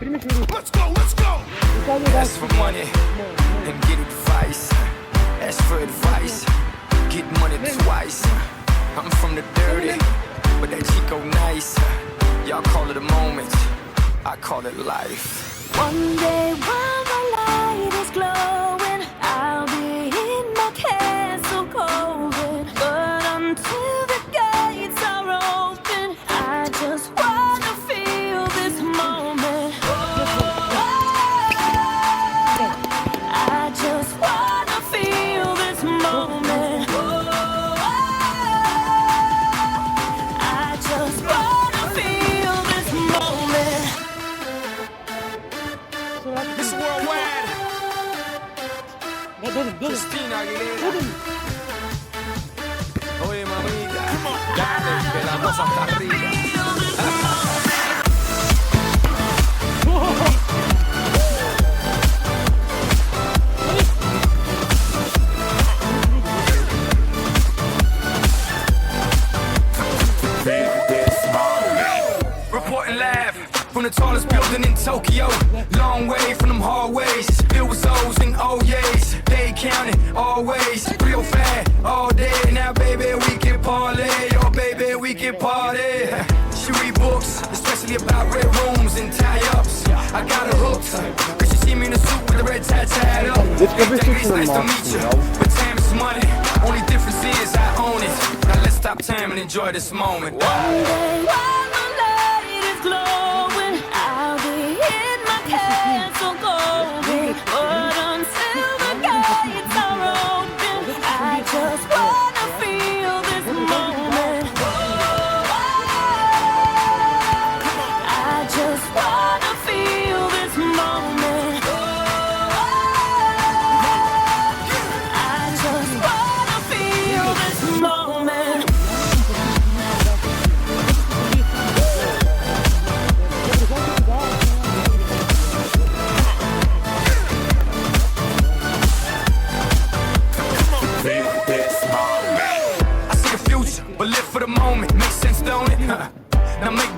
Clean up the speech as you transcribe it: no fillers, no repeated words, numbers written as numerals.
Let's go. Ask for money and get advice. Ask for advice, get money twice. I'm from the dirty, but that Chico nice. Y'all call it a moment, I call it life. One day while the light is glowing, I'll be in my castle golden. But until the gates are open, I just wanna feel this moment. I just wanna feel this moment. I just wanna feel this moment. This worldwide, Christina Aguilera. Oye, mamita, dale, que la cosa está arriba. Reporting live from the tallest building in Tokyo. Long way from them hallways. It was O's and O's. They counted always. Real fat all day. Now, baby, we can parlay. Oh, baby, we can party. She read books, especially about red rooms and tie-ups. I got her hooked, cause she see me in a suit with a red tie tied up. It's nice to meet you, but time is money. Only difference is I own it. Now let's stop time and enjoy this moment. One day while the light is glowing, I'll be in my castle golden. But until the gates are open, I just wanna feel this moment. I just wanna feel this moment. I just wanna feel this moment. I see the future, but live for the moment. Makes sense, don't it? Now make